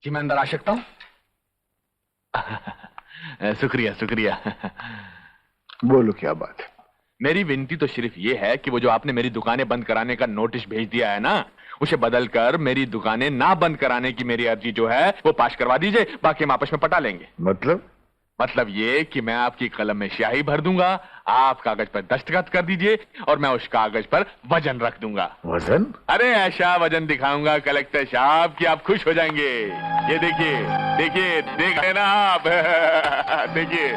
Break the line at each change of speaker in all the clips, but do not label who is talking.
जी मैं अंदर आ सकता हूँ? शुक्रिया शुक्रिया।
बोलो क्या बात है?
मेरी विनती तो सिर्फ ये है कि वो जो आपने मेरी दुकानें बंद कराने का नोटिस भेज दिया है ना, उसे बदलकर मेरी दुकानें ना बंद कराने की मेरी अर्जी जो है वो पास करवा दीजिए, बाकी हम आपस में पटा लेंगे। मतलब ये कि मैं आपकी कलम में स्याही भर दूंगा, आप कागज पर दस्तखत कर दीजिए और मैं उस कागज पर वजन रख दूंगा।
वजन?
अरे ऐसा वजन दिखाऊंगा कलेक्टर साहब कि आप खुश हो जाएंगे। ये देखिए देखिए, देख रहे ना आप? देखिए।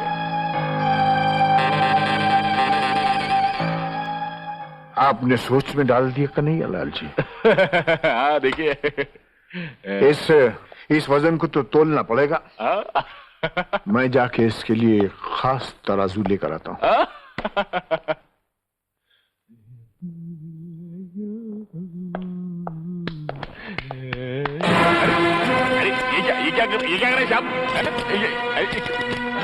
आपने सोच में डाल दिया कन्हैया लाल जी।
हाँ देखिए।
इस वजन को तो तोलना पड़ेगा। मैं जाके इसके लिए खास तराजू लेकर आता हूँ। ये क्या कर रहे हैं साहब?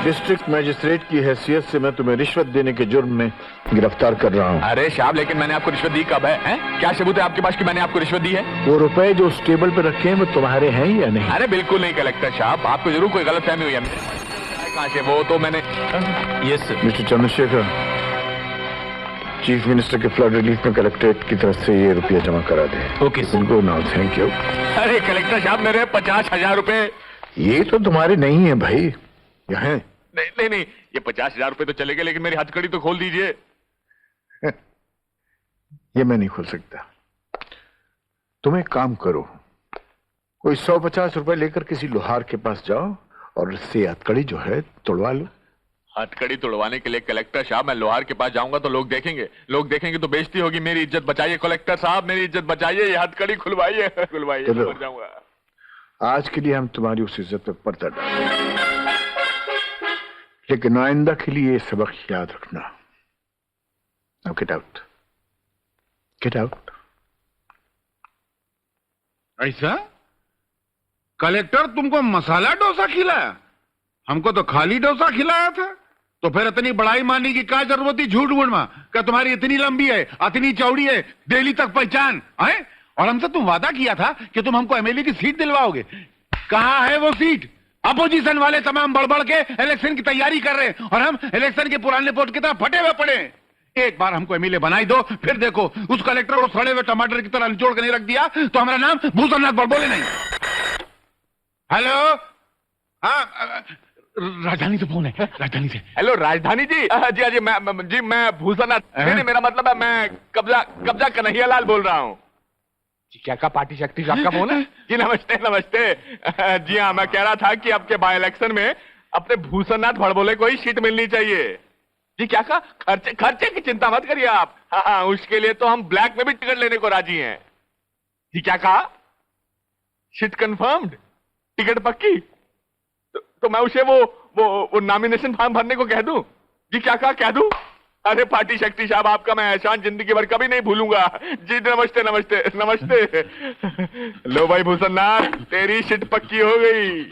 डिस्ट्रिक्ट मजिस्ट्रेट की हैसियत से मैं तुम्हें रिश्वत देने के जुर्म में गिरफ्तार कर रहा हूँ।
अरे साहब, लेकिन मैंने आपको रिश्वत दी कब है? क्या सबूत है आपके पास कि मैंने आपको रिश्वत दी है?
वो रुपए जो उस टेबल पे रखे हैं वो तुम्हारे हैं या नहीं?
अरे बिल्कुल नहीं कलेक्टर साहब, आपको जरूर कोई गलतफहमी हुई है। कहाँ से? वो तो मैंने। Yes
mister Chandrashekhar, chief minister के फ्लड रिलीफ में कलेक्ट्रेट की तरफ से ये रुपया जमा करा दे।
Okay sir.
Go now, thank you.
अरे कलेक्टर साहब, मेरे 50,000 रुपए।
ये तो तुम्हारे नहीं है भाई, यहाँ है।
नहीं नहीं नहीं, ये 50,000 रुपए तो चलेंगे, लेकिन मेरी हथकड़ी तो खोल दीजिए।
ये मैं नहीं खोल सकता। तुम एक काम करो, कोई 150 रुपए लेकर किसी लोहार के पास जाओ और इससे हथकड़ी जो है तोड़वा लो।
हथकड़ी तोड़वाने के लिए कलेक्टर साहब मैं लोहार के पास जाऊंगा तो लोग देखेंगे तो बेइज्जती होगी। मेरी इज्जत बचाइए कलेक्टर साहब, मेरी इज्जत बचाइए। ये हथकड़ी खुलवाइए मर जाऊंगा।
आज के लिए हम तुम्हारी उस इज्जत पे पर्दा डालेंगे, लेकिन आइंदा के लिए ये सबक याद रखना। Now get out, get out.
ऐसा? कलेक्टर तुमको मसाला डोसा खिलाया? हमको तो खाली डोसा खिलाया था। तो फिर इतनी बड़ाई मानने की क्या जरूरत थी झूठ मूठमा? क्या तुम्हारी इतनी लंबी है, इतनी चौड़ी है, दिल्ली तक पहचान है? और हमसे तुम वादा किया था कि तुम हमको एमएलए की सीट दिलवाओगे। कहाँ है वो सीट? अपोजिशन वाले तमाम बढ़ के इलेक्शन की तैयारी कर रहे हैं और हम इलेक्शन के पुराने पोस्ट की तरह फटे हुए पड़े। एक बार हमको एमएलए बनाई दो, फिर देखो उस कलेक्टर को सड़े हुए टमाटर की तरह निचोड़ के नहीं रख दिया तो हमारा नाम भूषणनाथ बड़बोले नहीं। हेलो, हाँ राजधानी से फोन है, राजधानी से।
हेलो राजधानी जी। जी मैं भूषणनाथ। नहीं, मेरा मतलब है मैं कब्जा कन्हैया लाल बोल रहा हूँ। जी क्या का पार्टी शक्ति आपका फोन है? जी नमस्ते नमस्ते। जी हाँ, मैं कह रहा था कि आपके बाय इलेक्शन में अपने भूषणनाथ भड़बोले को ही सीट मिलनी चाहिए। जी क्या का? खर्चे की चिंता मत करिए आप। हाँ, उसके लिए तो हम ब्लैक में भी टिकट लेने को राजी हैं। जी क्या कहा? सीट कंफर्म्ड, टिकट पक्की? तो मैं उसे वो नॉमिनेशन फॉर्म भरने को कह दूं? जी क्या कहा, कह दूं? अरे पार्टी शक्ति साहब, आपका मैं एहसान जिंदगी भर कभी नहीं भूलूंगा। जी नमस्ते नमस्ते नमस्ते। लो भाई भूषणनाथ, तेरी सीट पक्की हो गई।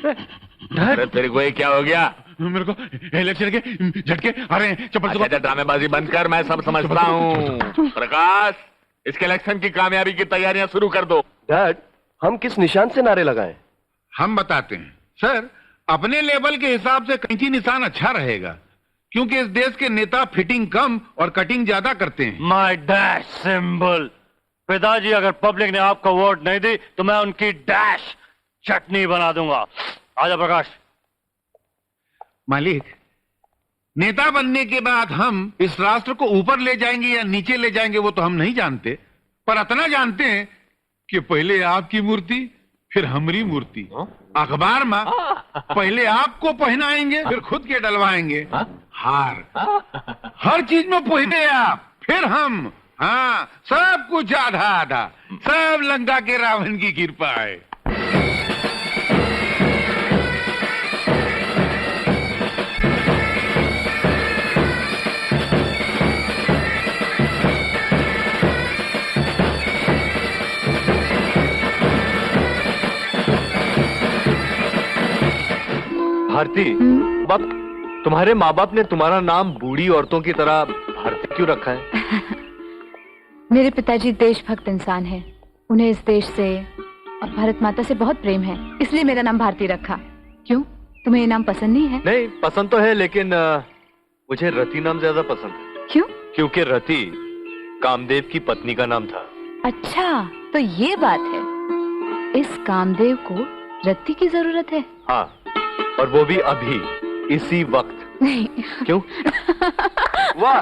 अरे तेरे को ये क्या हो गया?
मेरे को इलेक्शन के झटके आ रहे हैं।
अच्छा ड्रामेबाजी बंद कर, मैं सब समझता हूँ। प्रकाश, इसके इलेक्शन की कामयाबी की तैयारियां शुरू कर दो।
डैड, हम किस निशान से नारे लगाएं?
हम बताते हैं सर। अपने लेवल के हिसाब से कैंची निशान अच्छा रहेगा, क्योंकि इस देश के नेता फिटिंग कम और कटिंग ज्यादा करते हैं।
My dash symbol. पिताजी, अगर पब्लिक ने आपको वोट नहीं दी तो मैं उनकी डैश चटनी बना दूंगा। आजा प्रकाश।
मालिक, नेता बनने के बाद हम इस राष्ट्र को ऊपर ले जाएंगे या नीचे ले जाएंगे वो तो हम नहीं जानते, पर इतना जानते हैं कि पहले आपकी मूर्ति फिर हमारी मूर्ति अखबार में पहले आपको पहनाएंगे फिर खुद के डलवाएंगे हार। हर चीज में पहले आप फिर हम। हाँ, सब कुछ आधा आधा, सब लंका के रावण की कृपा है।
भारती, बाप, तुम्हारे माँ बाप ने तुम्हारा नाम बूढ़ी औरतों की तरह भारती क्यों रखा है?
मेरे पिताजी देशभक्त इंसान हैं। उन्हें इस देश से और भारत माता से बहुत प्रेम है, इसलिए मेरा नाम भारती रखा। क्यों, तुम्हें ये नाम पसंद नहीं है?
नहीं, पसंद तो है, लेकिन मुझे रति नाम ज्यादा पसंद है।
क्यों?
क्योंकि रति कामदेव की पत्नी का नाम था।
अच्छा, तो ये बात है। इस कामदेव को रति की जरूरत है।
हाँ, और वो भी अभी, इसी वक्त।
नहीं।
क्यों?
वाह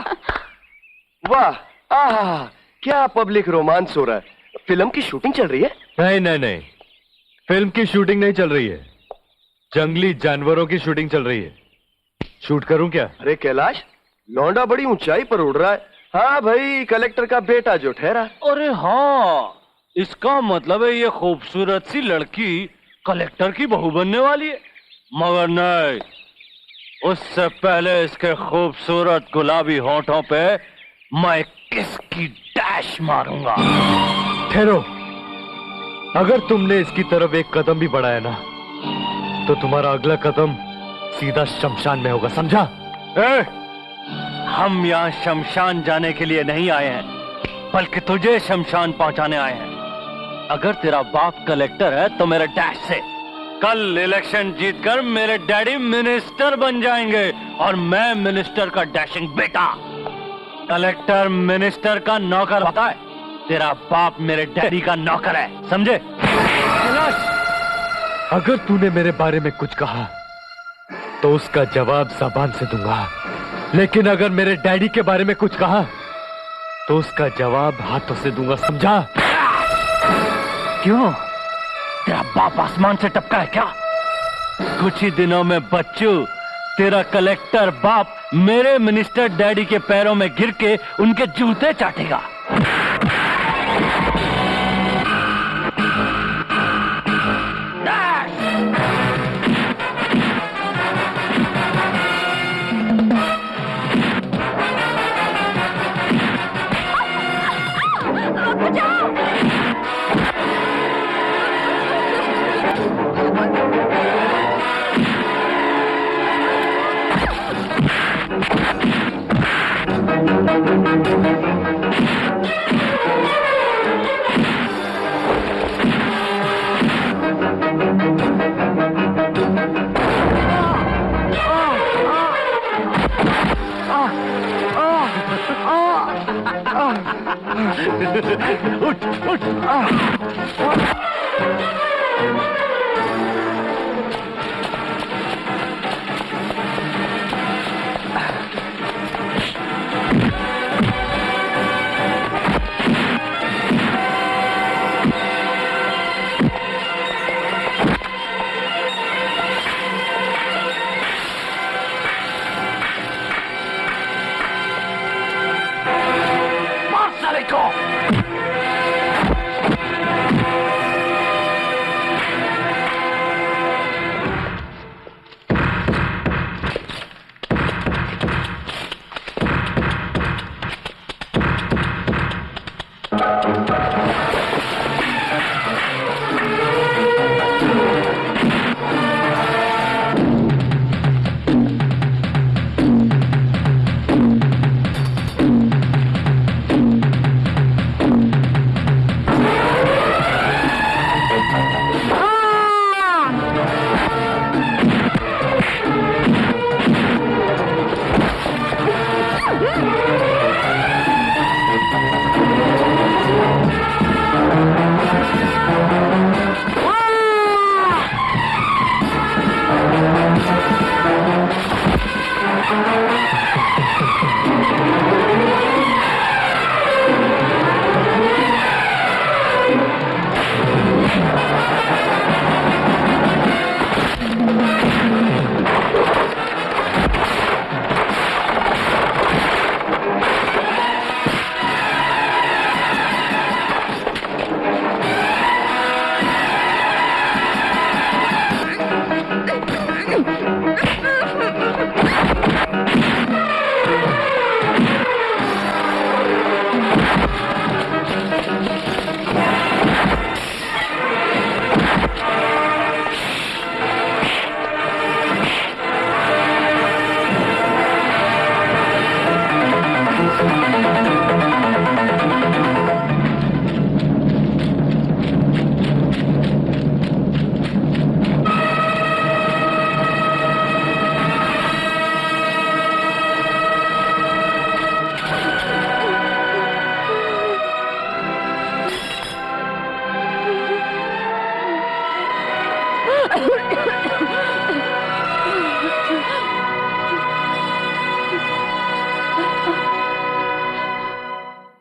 वाह, आह, क्या पब्लिक रोमांस हो रहा है। फिल्म की शूटिंग चल रही है?
नहीं नहीं नहीं, फिल्म की शूटिंग नहीं चल रही है, जंगली जानवरों की शूटिंग चल रही है। शूट करूं क्या?
अरे कैलाश, लौंडा बड़ी ऊंचाई पर उड़ रहा है। हाँ भाई, कलेक्टर का बेटा जो ठहरा।
अरे हाँ, इसका मतलब है ये खूबसूरत सी लड़की कलेक्टर की बहू बनने वाली है। मगर नहीं, उससे पहले इसके खूबसूरत गुलाबी होंठों पे मैं किसकी डैश मारूंगा।
ठहरो, अगर तुमने इसकी तरफ एक कदम भी बढ़ाया ना, तो तुम्हारा अगला कदम सीधा शमशान में होगा, समझा?
हम यहाँ शमशान जाने के लिए नहीं आए हैं, बल्कि तुझे शमशान पहुंचाने आए हैं। अगर तेरा बाप कलेक्टर है तो मेरे डैश से कल इलेक्शन जीतकर मेरे डैडी मिनिस्टर बन जाएंगे, और मैं मिनिस्टर का डैशिंग बेटा। कलेक्टर मिनिस्टर का नौकर होता है, तेरा बाप मेरे डैडी का नौकर है, समझे?
अगर तूने मेरे बारे में कुछ कहा तो उसका जवाब जबान से दूंगा, लेकिन अगर मेरे डैडी के बारे में कुछ कहा तो उसका जवाब हाथों से दूंगा, समझा?
क्यों, तेरा बाप आसमान से टपका है क्या? कुछ ही दिनों में बच्चू, तेरा कलेक्टर बाप मेरे मिनिस्टर डैडी के पैरों में गिर के उनके जूते चाटेगा। उठ उठ।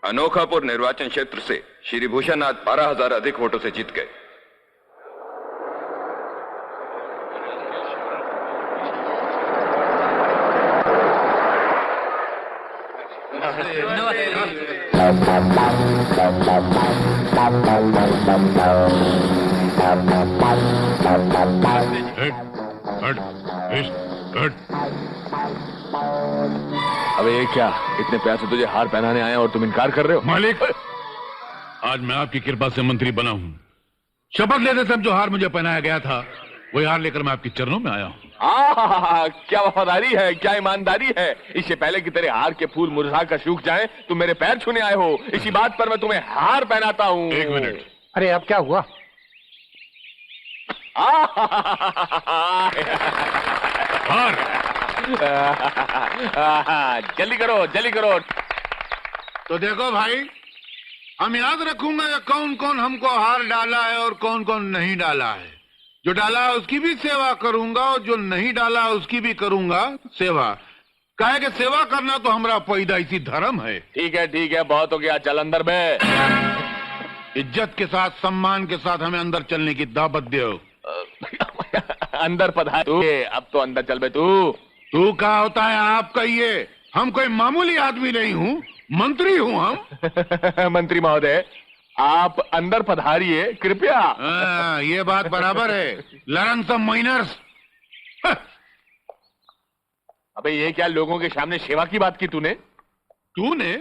अनोखापुर निर्वाचन क्षेत्र से श्री भूषणनाथ 12,000 अधिक वोटों से जीत गए।
अबे ये क्या, इतने प्यार से तुझे हार पहनाने आए और तुम इनकार कर रहे हो?
मालिक, आज मैं आपकी कृपा से मंत्री बना हूँ। शपथ लेते समय जो हार मुझे पहनाया गया था वही हार लेकर मैं आपके चरणों में आया हूँ।
क्या वफादारी है, क्या ईमानदारी है। इससे पहले कि तेरे हार के फूल मुरझा कर सूख जाएं, तुम मेरे पैर छूने आए हो। इसी बात पर मैं तुम्हें हार पहनाता हूँ।
एक मिनट।
अरे अब क्या हुआ?
हार।
जल्दी करो, जल्दी करो।
तो देखो भाई, हम याद रखूंगा कि कौन कौन हमको हार डाला है और कौन कौन नहीं डाला है। जो डाला है उसकी भी सेवा करूंगा और जो नहीं डाला है उसकी भी करूंगा सेवा। काहे कि सेवा करना तो हमारा पैदाइशी धर्म है।
ठीक है, बहुत हो गया, चल अंदर में।
इज्जत के साथ, सम्मान के साथ हमें अंदर चलने की दावत दो।
अंदर पधार तू। अब तो अंदर चल बे तू।
तू क्या होता है आप कहिए? हम कोई मामूली आदमी नहीं हूँ, मंत्री हूँ हम।
मंत्री महोदय, आप अंदर पधारिए कृपया।
ये बात बराबर है। Learn some minors.
अबे ये क्या, लोगों के सामने सेवा की बात की तूने?
तूने?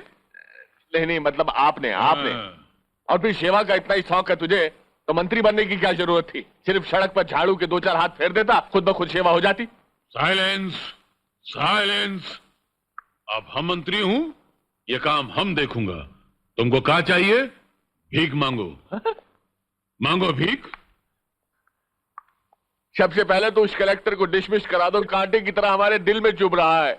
नहीं, मतलब आपने। और फिर सेवा का इतना ही शौक है तुझे तो मंत्री बनने की क्या जरूरत थी? सिर्फ सड़क पर झाड़ू के 2-4 हाथ फेर देता, खुद ब खुद सेवा हो जाती।
Silence, silence. अब हम मंत्री हूँ, ये काम हम देखूंगा। तुमको क्या चाहिए? भीख मांगो। मांगो भीख।
सबसे पहले तो उस कलेक्टर को डिसमिस करा दो, कांटे की तरह हमारे दिल में चुभ रहा है।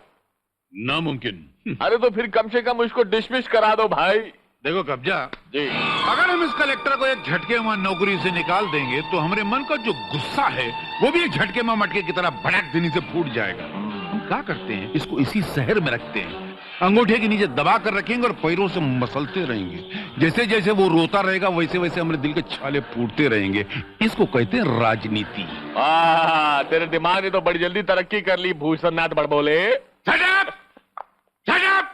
नामुमकिन।
अरे तो फिर कम से कम उसको डिसमिस करा दो भाई।
देखो कब्जा
जी,
अगर हम इस कलेक्टर को एक झटके में नौकरी से निकाल देंगे तो हमारे मन का जो गुस्सा है वो भी एक झटके में मटके की तरह भड़क देने से फूट जाएगा। हम क्या करते हैं, इसको इसी शहर में रखते हैं, अंगूठे के नीचे दबा कर रखेंगे और पैरों से मसलते रहेंगे। जैसे जैसे वो रोता रहेगा वैसे वैसे हमारे दिल के छाले फूटते रहेंगे। इसको कहते हैं राजनीति।
तेरे दिमाग ने तो बड़ी जल्दी तरक्की कर ली भूषणनाथ बड़बोले।
Shut up! Shut up!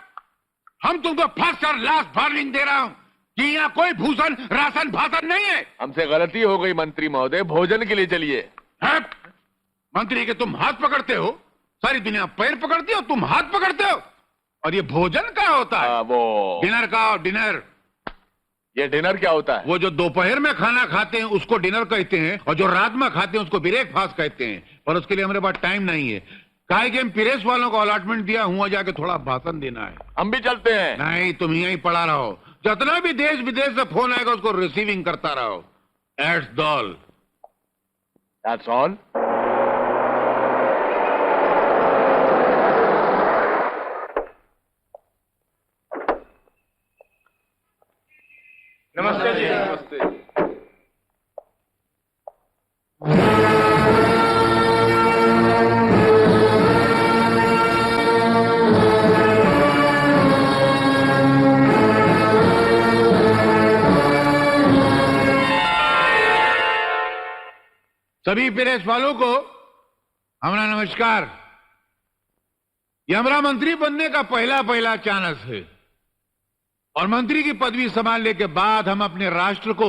हम तुमको फर्स्ट और लास्ट वार्निंग दे रहा हूँ कि यहाँ कोई भूषण राशन भाषण नहीं है।
हमसे गलती हो गई मंत्री महोदय, भोजन के लिए चलिए।
मंत्री के तुम हाथ पकड़ते हो, सारी दुनिया पैर पकड़ती हो, तुम हाथ पकड़ते हो। और ये भोजन क्या होता है?
वो
डिनर का। डिनर।
ये डिनर क्या होता है?
वो जो दोपहर में खाना खाते हैं उसको डिनर कहते हैं और जो रात में खाते हैं उसको ब्रेकफास्ट कहते हैं। पर उसके लिए हमारे पास टाइम नहीं है। काहे कि हम प्रेस वालों को अलॉटमेंट दिया हुआ जाके थोड़ा भाषण देना है।
हम भी चलते हैं।
नहीं, तुम यहीं पड़ा रहो। जितना भी देश विदेश से फोन आएगा उसको रिसीविंग करता रहो। That's all.
That's all.
नमस्ते जी। नमस्ते।
सभी प्रेस वालों को हमारा नमस्कार। ये हमारा मंत्री बनने का पहला चांस है और मंत्री की पदवी संभालने के बाद हम अपने राष्ट्र को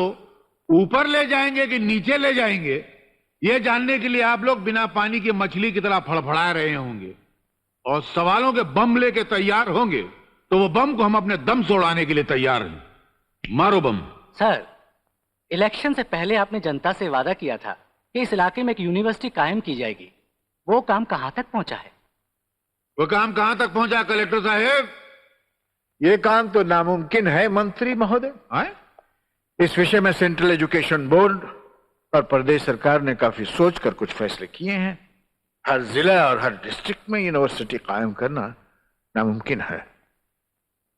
ऊपर ले जाएंगे कि नीचे ले जाएंगे, यह जानने के लिए आप लोग बिना पानी की मछली की तरह फड़फड़ा रहे होंगे और सवालों के बम लेके तैयार होंगे। तो वो बम को हम अपने दम से उड़ाने के लिए तैयार हैं। मारो बम।
सर, इलेक्शन से पहले आपने जनता से वादा किया था कि इस इलाके में एक यूनिवर्सिटी कायम की जाएगी। वो काम कहां तक पहुंचा है?
वो काम कहां तक पहुंचा कलेक्टर साहब?
ये काम तो नामुमकिन है मंत्री महोदय। इस विषय में सेंट्रल एजुकेशन बोर्ड और प्रदेश सरकार ने काफी सोचकर कुछ फैसले किए हैं। हर जिला और हर डिस्ट्रिक्ट में यूनिवर्सिटी कायम करना नामुमकिन है।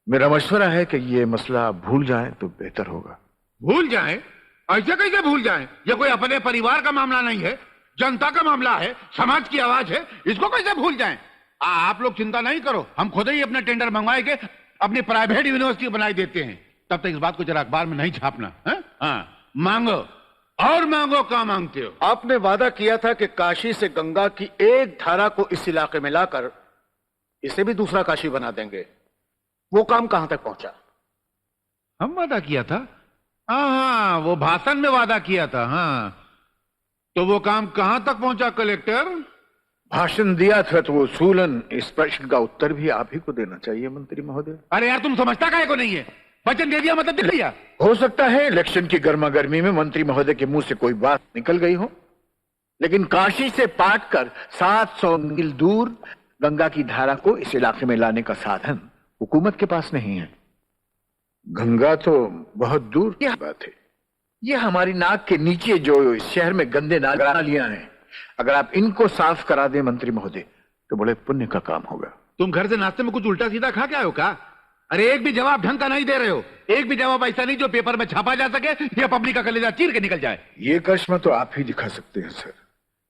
मेरा मशवरा है कि ये मसला भूल जाएं तो बेहतर होगा।
भूल जाएं? ऐसे कैसे भूल जाएं? ये कोई अपने परिवार का मामला नहीं है। जनता का मामला है, समाज की आवाज है, इसको कैसे भूल जाएं? आप लोग चिंता नहीं करो, हम खुद ही अपना टेंडर मंगवाए के अपनी प्राइवेट यूनिवर्सिटी बनाई देते हैं। तब तक इस बात को जरा अखबार में नहीं छापना है? हाँ, मांगो और मांगो, क्या मांगते हो?
आपने वादा किया था कि काशी से गंगा की एक धारा को इस इलाके में लाकर इसे भी दूसरा काशी बना देंगे। वो काम कहां तक पहुंचा?
हम वादा किया था? हाँ, वो भाषण में वादा किया था। हाँ, तो वो काम कहां तक पहुंचा कलेक्टर?
भाषण दिया था तो उसूलन इस प्रश्न का उत्तर भी आप ही को देना चाहिए मंत्री महोदय।
अरे यार, तुम समझता काहे को नहीं है? वचन दे दिया मतलब दे दिया।
हो सकता है इलेक्शन की गर्मा गर्मी में मंत्री महोदय के मुंह से कोई बात निकल गई हो, लेकिन काशी से पाट कर 700 मील दूर गंगा की धारा को इस इलाके में लाने का साधन हुकूमत के पास नहीं है। गंगा तो बहुत दूर की बात है। ये हमारी नाक के नीचे जो इस शहर में गंदे नालियां हैं, अगर आप इनको साफ करा दें मंत्री महोदय तो बड़े पुण्य का काम होगा।
तुम घर से नाश्ते में कुछ उल्टा सीधा खा के आए हो का? अरे एक भी जवाब ढंग का नहीं दे रहे हो। एक भी जवाब ऐसा नहीं जो पेपर में छापा जा सके या पब्लिक का कलेजा चीर के निकल जाए।
ये करिश्मा तो आप ही दिखा सकते हैं सर,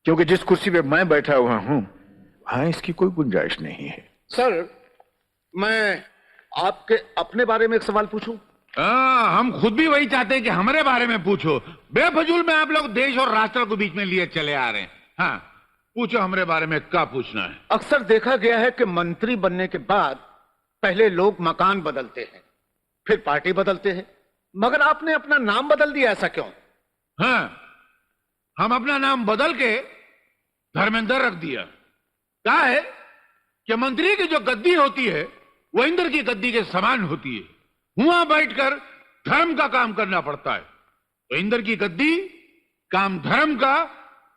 क्योंकि जिस कुर्सी पे मैं बैठा हुआ हूं वहां इसकी कोई गुंजाइश नहीं है।
सर, मैं आपके अपने बारे में एक सवाल पूछूं?
हम खुद भी वही चाहते हैं कि हमारे बारे में पूछो। बेफजूल में आप लोग देश और राष्ट्र को बीच में लिए चले आ रहे हैं। हाँ, पूछो हमारे बारे में, क्या पूछना है?
अक्सर देखा गया है कि मंत्री बनने के बाद पहले लोग मकान बदलते हैं, फिर पार्टी बदलते हैं, मगर आपने अपना नाम बदल दिया, ऐसा क्यों?
हाँ, हम अपना नाम बदल के धर्मेंद्र रख दिया। क्या है कि मंत्री की जो गद्दी होती है वो इंद्र की गद्दी के समान होती है। वहां बैठकर धर्म का काम करना पड़ता है। तो इंद्र की गद्दी, काम धर्म का,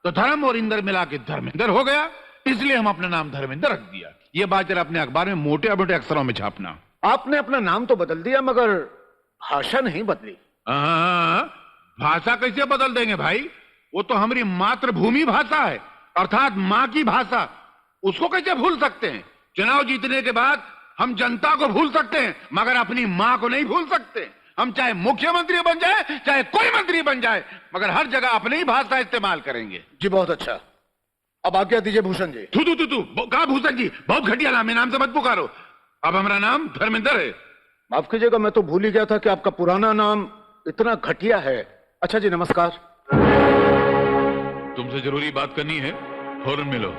तो धर्म और इंद्र मिला के धर्मेंद्र हो गया, इसलिए हम अपना नाम धर्मेंद्र रख दिया। ये बात जरा अपने अखबार में मोटे मोटे अक्षरों में छापना।
आपने अपना नाम तो बदल दिया मगर भाषा नहीं बदली।
भाषा कैसे बदल देंगे भाई? वो तो हमारी मातृभूमि भाषा है, अर्थात मां की भाषा। उसको कैसे भूल सकते हैं? चुनाव जीतने के बाद हम जनता को भूल सकते हैं मगर अपनी मां को नहीं भूल सकते। हम चाहे मुख्यमंत्री बन जाए, चाहे कोई मंत्री बन जाए, मगर हर जगह अपनी ही भाषा इस्तेमाल करेंगे।
जी बहुत अच्छा, अब आज्ञा दीजिए भूषण जी।
तू कहा भूषण जी? बहुत घटिया नाम है, नाम से मत पुकारो। अब हमारा नाम धर्मेंद्र है।
माफ कीजिएगा, मैं तो भूल ही गया था कि आपका पुराना नाम इतना घटिया है। अच्छा जी, नमस्कार।
तुमसे जरूरी बात करनी है, फौरन मिलो।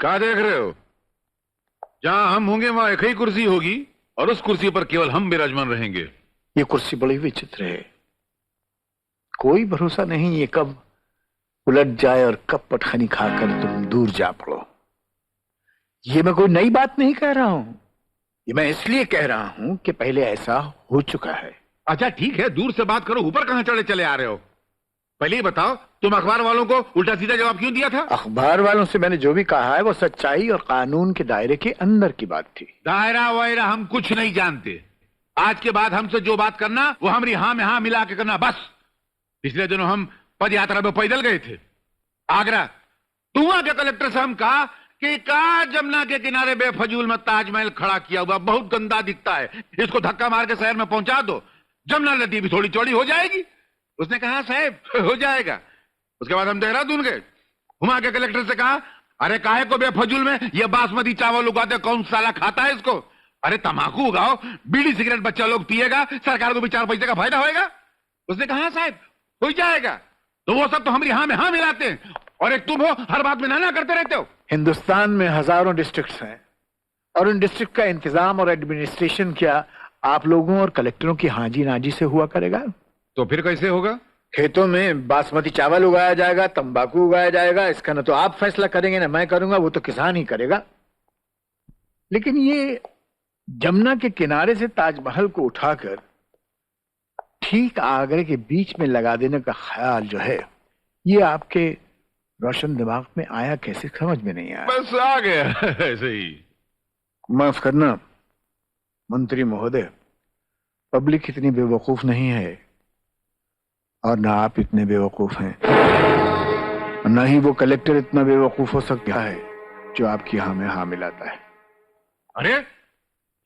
क्या देख रहे हो? जहां हम होंगे वहां एक ही कुर्सी होगी और उस कुर्सी पर केवल हम विराजमान रहेंगे।
ये कुर्सी बड़ी विचित्र है, कोई भरोसा नहीं ये कब उलट जाए और कब पटखनी खाकर तुम दूर जा पड़ो। ये मैं कोई नई बात नहीं कह रहा हूं, ये मैं इसलिए कह रहा हूं कि पहले ऐसा हो चुका है।
अच्छा ठीक है, दूर से बात करो, ऊपर कहां चढ़े चले आ रहे हो? पहले ही बताओ, तुम अखबार वालों को उल्टा सीधा जवाब क्यों दिया था?
अखबार वालों से मैंने जो भी कहा है वो सच्चाई और कानून के दायरे के अंदर की बात थी।
दायरा वायरा हम कुछ नहीं जानते। आज के बाद हमसे जो बात करना वो हमारी हाँ में हाँ मिला के करना, बस। पिछले दिनों हम पद यात्रा में पैदल गए थे आगरा। तो वहां के कलेक्टर से हम कहा कि का जमुना के किनारे बेफजूल में ताजमहल खड़ा किया हुआ बहुत गंदा दिखता है, इसको धक्का मार के शहर में पहुंचा दो, जमुना नदी भी थोड़ी चौड़ी हो जाएगी। उसने कहा साहब हो जाएगा। उसके बाद हम देहरादून गए, वहां के कलेक्टर से कहा अरे काहे को बेफजूल में ये बासमती चावल उगाते, कौन साला खाता है इसको? अरे तंबाकू उगाओ, बीड़ी सिगरेट बच्चा लोग पिएगा, सरकार को भी 4 पैसे का फायदा होएगा। उसने कहा साहब हो जाएगा। तो वो सब तो हमारी हाँ में हाँ मिलाते हैं और एक तुम हो हर बात में ना करते रहते हो।
हिंदुस्तान में हजारों डिस्ट्रिक्ट्स हैं और उन डिस्ट्रिक्ट का इंतजाम और एडमिनिस्ट्रेशन क्या आप लोगों और कलेक्टरों की हाजी नाजी से हुआ करेगा?
तो फिर कैसे होगा?
खेतों में बासमती चावल उगाया जाएगा, तंबाकू उगाया जाएगा, इसका ना तो आप फैसला करेंगे ना मैं करूंगा, वो तो किसान ही करेगा। लेकिन ये जमुना के किनारे से ताजमहल को उठाकर ठीक आगरे के बीच में लगा देने का ख्याल जो है, ये आपके रोशन दिमाग में आया कैसे, समझ में नहीं आया।
बस आ गया ऐसे ही।
माफ करना मंत्री महोदय, पब्लिक इतनी बेवकूफ नहीं है और ना आप इतने बेवकूफ हैं। न ही वो कलेक्टर इतना बेवकूफ हो सकता है जो आपकी हाँ में हाँ मिलाता है।
अरे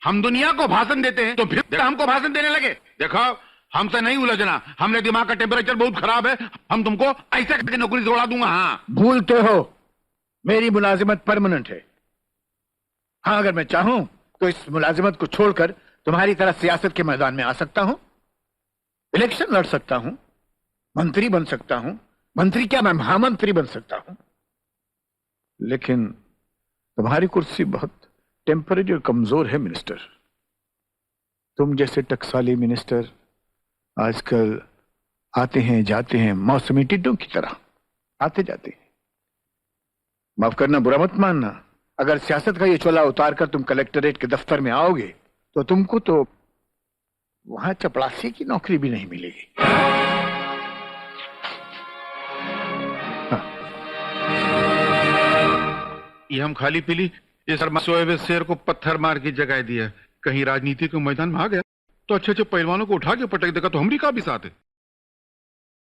हम दुनिया को भाषण देते हैं तो फिर हमको भाषण देने लगे। देखो हमसे नहीं उलझना, हमने दिमाग का टेम्परेचर बहुत खराब है, हम तुमको ऐसे करके नौकरी से उड़ा दूंगा। हाँ
भूलते हो, मेरी मुलाजिमत परमानेंट है। हाँ अगर मैं चाहूं तो इस मुलाजिमत को छोड़कर तुम्हारी तरह सियासत के मैदान में आ सकता हूं, इलेक्शन लड़ सकता हूं, मंत्री बन सकता हूं, मंत्री क्या मैं महामंत्री बन सकता हूं। लेकिन तुम्हारी कुर्सी बहुत टेम्परेरी और कमजोर है मिनिस्टर। तुम जैसे टकसाली मिनिस्टर आजकल आते हैं जाते हैं मौसमी टिड्डों की तरह आते जाते हैं। माफ करना, बुरा मत मानना, अगर सियासत का ये चोला उतारकर तुम कलेक्टरेट के दफ्तर में आओगे तो तुमको तो वहां चपड़ासी की नौकरी भी नहीं मिलेगी।
ये हम खाली पीली इस सोए शेर को पत्थर मार की जगह दिया, कहीं राजनीति के मैदान में आ गया तो अच्छे अच्छे पहलवानों को उठा के पटक देगा तो हमरी का भी साथ है।